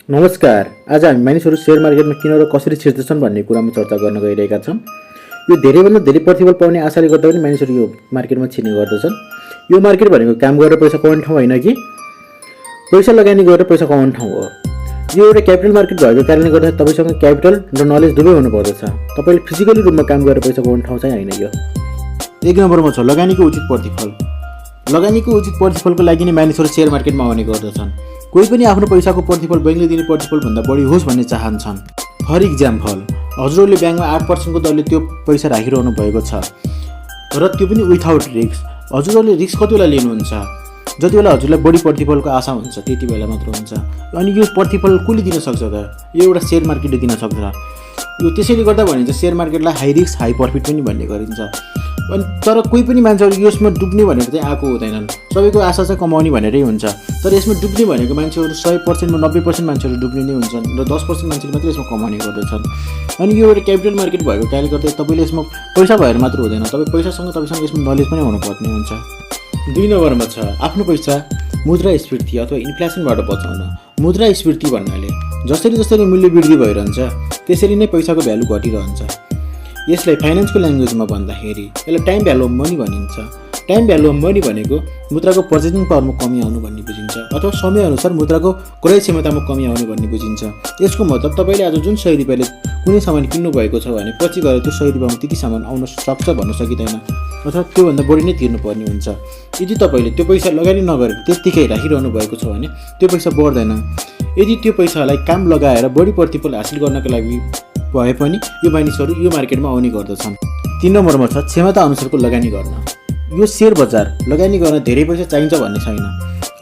नमस्कार। आज हामी मानिसहरू सेयर मार्केटमा किन र कसरी छिर्दछन् भन्ने कुरामा चर्चा गर्न गइरहेका छौँ। यो धेरैभन्दा धेरै प्रतिफल पाउने आशाले गर्दा पनि मानिसहरू यो मार्केटमा छिर्ने गर्दछन्। यो मार्केट भनेको काम गरेर पैसा कमाउने ठाउँ होइन कि पैसा लगानी गरेर पैसा कमाउने ठाउँ हो। यो एउटा क्यापिटल मार्केट भएको कारणले गर्दा तपाईँसँग क्यापिटल र नलेज दुवै हुनुपर्दछ। तपाईँले फिजिकली रूपमा काम गरेर पैसा कमाउने ठाउँ चाहिँ होइन यो। 1 नम्बरमा छ लगानीको उचित प्रतिफल। लगानीको उचित प्रतिफलको लागि नै मानिसहरू सेयर मार्केटमा आउने गर्दछन्। कोही पनि आफ्नो पैसाको प्रतिफल ब्याङ्कले दिने प्रतिफलभन्दा बढी होस् भन्ने चाहन्छन्। फर इक्जाम्पल, हजुरहरूले ब्याङ्कमा 8% दरले त्यो पैसा राखिरहनु भएको छ र त्यो पनि विथआउट रिस्क। हजुरहरूले रिस्क कति बेला लिनुहुन्छ? जति बेला हजुरलाई बढी प्रतिफलको आशा हुन्छ त्यति बेला मात्र हुन्छ। अनि यो प्रतिफल कसले दिन सक्छ त? यो एउटा सेयर मार्केटले दिन सक्छ। यो त्यसैले गर्दा भनिन्छ सेयर मार्केटलाई हाई रिस्क हाई प्रफिट पनि भन्ने गरिन्छ। अनि तर कोही पनि मान्छेहरू यसमा डुब्ने भनेर चाहिँ आएको हुँदैनन्। सबैको आशा चाहिँ कमाउने भनेरै हुन्छ। तर यसमा डुब्ने भनेको मान्छेहरू 100%मा 90% मान्छेहरू डुब्ने नै हुन्छन् र 10% मान्छेले मात्रै यसमा कमाउने गर्दछन्। अनि यो एउटा क्यापिटल मार्केट भएको कारणले गर्दा तपाईँले यसमा पैसा भएर मात्र हुँदैन, तपाईँ पैसासँग तपाईँसँग यसमा नलेज पनि हुनुपर्ने हुन्छ। 2 नम्बरमा छ आफ्नो पैसा मुद्रास्फीति अथवा इन्फ्लेसनबाट बचाउन। मुद्रास्फीति भन्नाले जसरी जसरी मूल्य वृद्धि भइरहन्छ त्यसरी नै पैसाको भ्यालु घटिरहन्छ। यसलाई फाइनेन्सको ल्याङ्ग्वेजमा भन्दाखेरि यसलाई टाइम भ्यालु अफ मनी भनिन्छ। टाइम भ्यालु अफ मनी भनेको मुद्राको पर्चेसिङ पावरमा कमी आउनु भन्ने बुझिन्छ अथवा समयअनुसार मुद्राको क्रय क्षमतामा कमी आउनु भन्ने बुझिन्छ। यसको मतलब तपाईँले आज जुन 100 रुपियाँले कुनै सामान किन्नु भएको छ भने पछि गएर त्यो 100 रुपियाँमा त्यति सामान आउन सक्छ भन्न सकिँदैन अथवा त्योभन्दा बढी नै तिर्नुपर्ने हुन्छ। यदि तपाईँले त्यो पैसा लगानी नगरेर त्यत्तिकै राखिरहनु भएको छ भने त्यो पैसा बढ्दैन। यदि त्यो पैसालाई काम लगाएर बढी प्रतिफल हासिल गर्नको लागि भए पनि यो मानिसहरू यो मार्केटमा आउने गर्दछन्। 3 नम्बरमा छ क्षमता अनुसारको लगानी गर्न। यो सेयर बजार लगानी गर्न धेरै पैसा चाहिन्छ भन्ने छैन,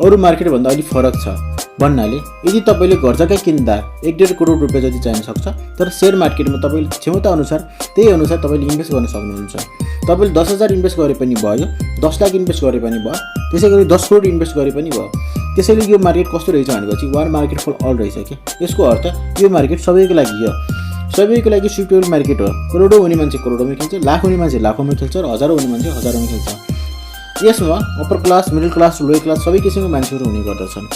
अरू मार्केटभन्दा अलिक फरक छ। भन्नाले यदि तपाईँले घर जग्गा किन्दा 1.5 करोड रुपियाँ जति चाहिन सक्छ, तर सेयर मार्केटमा तपाईँले क्षमता अनुसार त्यही अनुसार तपाईँले इन्भेस्ट गर्न सक्नुहुन्छ। तपाईँले 10,000 इन्भेस्ट गरे पनि भयो, 10 लाख इन्भेस्ट गरे पनि भयो, त्यसै गरी 10 करोड इन्भेस्ट गरे पनि भयो। त्यसैले यो मार्केट कस्तो रहेछ भनेपछि वान मार्केट फर अल रहेछ कि। यसको अर्थ यो मार्केट सबैको लागि हो, सबैको लागि सुटेबल मार्केट हो। करोडौँ हुने मान्छे करोडौँमा खेल्छ, लाख हुने मान्छे लाखौँमा खेल्छ र हजारौँ हुने मान्छे हजारौँमा खेल्छ। यसमा upper class, middle class, lower class सबै किसिमको मान्छेहरू हुने गर्दछन्।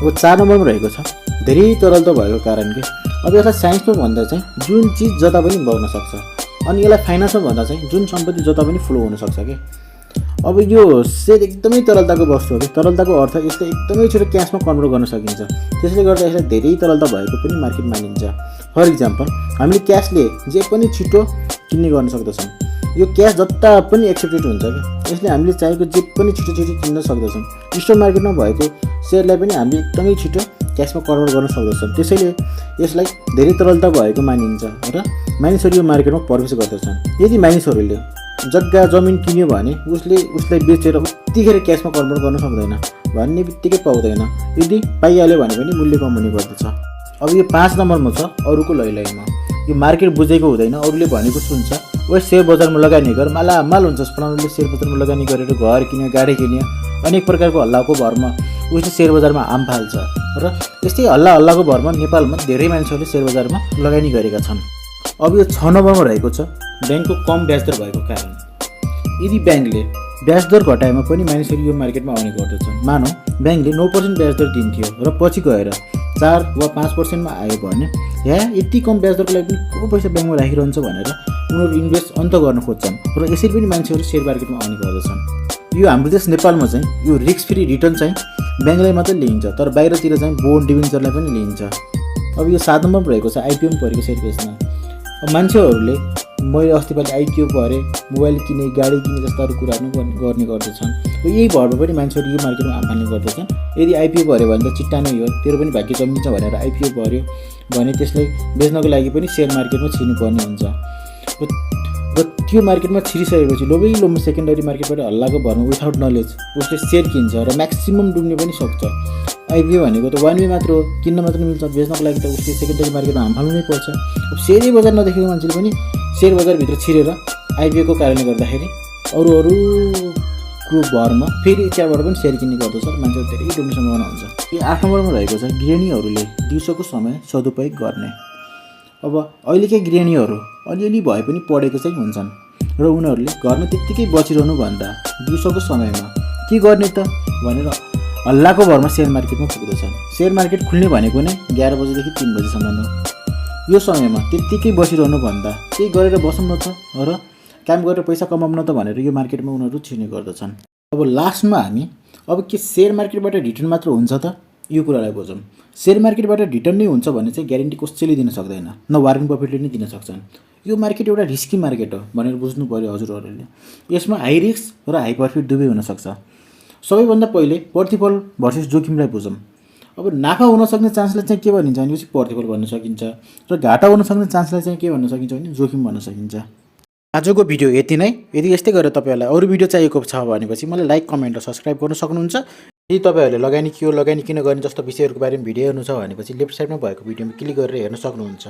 अब 4 नम्बरमा रहेको छ धेरै तरलता भएको कारण के। अब यसलाई साइन्समा भन्दा चाहिँ जुन चिज जता पनि बग्न सक्छ, अनि यसलाई फाइनेन्समा भन्दा चाहिँ जुन सम्पत्ति जता पनि फ्लो हुनसक्छ कि। अब यो सेयर एकदमै तरलताको वस्तु हो कि। तरलताको अर्थ यसलाई एकदमै छिटो क्यासमा कन्भर्ट गर्न सकिन्छ। त्यसले गर्दा यसलाई धेरै तरलता भएको पनि मार्केट मानिन्छ। फर इक्जाम्पल, हामीले क्यासले जे पनि छिटो किन्ने गर्न सक्दछौँ। यो क्यास जता पनि एक्सेप्टेड हुन्छ कि। यसले हामीले चाहेको जे पनि छिटो छिटो किन्न सक्दछौँ। स्टक मार्केटमा भएको सेयरलाई पनि हामीले एकदमै छिटो क्यासमा कन्भर्ट गर्न सक्दछौँ। त्यसैले यसलाई धेरै तरलता भएको मानिन्छ र मानिसहरू यो मार्केटमा प्रवेश गर्दछन्। यदि मानिसहरूले जग्गा जमिन किन्यो भने उसलाई बेचेर उत्तिखेर क्यासमा कन्भर्ट गर्न सक्दैन, भन्ने बित्तिकै पाउँदैन। यदि पाइहाल्यो भने पनि मूल्य कम हुने गर्दछ। अब यो 5 नम्बरमा छ अरूको लैलैमा। यो मार्केट बुझेको हुँदैन, अरूले भनेको सुन्छ। वा सेयर बजारमा लगानी गर, मालामाल हुन्छ। फलानाले सेयर बजारमा लगानी गरेर घर किन्यो, गाडी किन्यो, अनेक प्रकारको हल्लाको भरमा उसले सेयर बजारमा आम फाल्छ। र यस्तै हल्लाको भरमा नेपालमा धेरै मान्छेहरूले सेयर बजारमा लगानी गरेका छन्। अब यो 6 नम्बरमा रहेको छ ब्याङ्कको कम ब्याजदर भएको कारण। यदि ब्याङ्कले ब्याजदर घटाएमा पनि मानिसहरू यो मार्केटमा आउने गर्दछन्। मानौ ब्याङ्कले 9% ब्याजदर दिन्थ्यो र पछि गएर 4 वा 5%मा आयो भने यति कम ब्याजदरको लागि पनि को पैसा ब्याङ्कमा राखिरहन्छ भनेर उनीहरू इन्भेस्ट अन्त गर्न खोज्छन् र यसरी पनि मान्छेहरू सेयर मार्केटमा आउने गर्दछन्। यो हाम्रो देश नेपालमा चाहिँ यो रिस्क फ्री रिटर्न चाहिँ ब्याङ्कलाई मात्रै लिइन्छ, तर बाहिरतिर चाहिँ बोन्ड डिबेन्चरलाई पनि लिइन्छ। अब यो 7 नम्बरमा रहेको छ आइपिओमा परेको सेयर बेच्न। अब मान्छेहरूले मैले अस्तिपालि आइपिओ भरेँ, मोबाइल किने, गाडी किने जस्ताहरू कुराहरू गर्ने गर्दछन्। यही भरमा पनि मान्छेहरू यो मार्केटमा आम फाल्ने गर्दछन्। यदि आइपिओ भऱ्यो भने त चिट्टा नै हो, तेरो पनि भाग्य जमिन्छ भनेर आइपिओ भऱ्यो भने त्यसलाई बेच्नको लागि पनि सेयर मार्केटमा छिर्नुपर्ने हुन्छ। र त्यो मार्केटमा छिरिसकेपछि लोभै सेकेन्डरी मार्केटबाट हल्लाको भरमा विथआउट नलेज उसले सेयर किन्छ र म्याक्सिमम डुब्ने पनि सक्छ। आइपिओ भनेको त 1 वे मात्र हो, किन्न मात्र मिल्छ। बेच्नको लागि त उसले सेकेन्डरी मार्केटमा हाम फाल्नु नै पर्छ। अब सेयरै बजार नदेखेको मान्छेले पनि सेयर बजारभित्र छिरेर आइपिओको कारणले गर्दाखेरि अरूको भरमा फेरि त्यहाँबाट पनि सेयर किन्ने गर्दछ र मान्छेहरू धेरै डुब्ने सम्भावना हुन्छ। यो 8 नम्बरमा रहेको छ गृहिणीहरूले दिउँसोको समय सदुपयोग गर्ने। अब अहिलेकै गृहिणीहरू अलिअलि भए पनि पढेको चाहिँ हुन्छन् र उनीहरूले घरमा त्यत्तिकै बसिरहनु भन्दा दिउँसोको समयमा के गर्ने त भनेर हल्लाको भरमा सेयर मार्केटमा पुग्दछन्। सेयर मार्केट खुल्ने भनेको नै 11 बजेदेखि 3 बजेसम्म हो। यो समयमा त्यत्तिकै बसिरहनु भन्दा केही गरेर बसौँ न त र काम गरेर पैसा कमाउन त भनेर यो मार्केटमा उनीहरू छिर्ने गर्दछन्। अब लास्टमा हामी अब के सेयर मार्केटबाट रिटर्न मात्र हुन्छ त यो कुरालाई बुझौँ। सेयर मार्केटबाट रिटर्न नै हुन्छ भने चाहिँ ग्यारेन्टी कसैले दिन सक्दैन, न वारेन बफेटले नै दिन सक्छन्। यो मार्केट एउटा रिस्की मार्केट हो भनेर बुझ्नु पर्यो हजुरहरूले। यसमा हाई रिस्क र हाई प्रफिट दुवै हुनसक्छ। सबैभन्दा पहिले प्रतिफल भर्सेस जोखिमलाई बुझौँ। अब नाफा हुन सक्ने चान्सलाई चाहिँ के भनिन्छ भनेपछि प्रतिफल भन्न सकिन्छ र घाटा हुन सक्ने चान्सलाई चाहिँ के भन्न सकिन्छ भने जोखिम भन्न सकिन्छ। आजको भिडियो यति नै। यदि यस्तै गरेर तपाईँहरूलाई अरू भिडियो चाहिएको छ भनेपछि मलाई लाइक, कमेन्ट र सब्सक्राइब गर्न सक्नुहुन्छ। यदि तपाईँहरूले लगानी किन गर्ने जस्तो विषयहरूको बारेमा भिडियो हेर्नु छ भनेपछि लेफ्ट साइडमा भएको भिडियोमा क्लिक गरेर हेर्न सक्नुहुन्छ।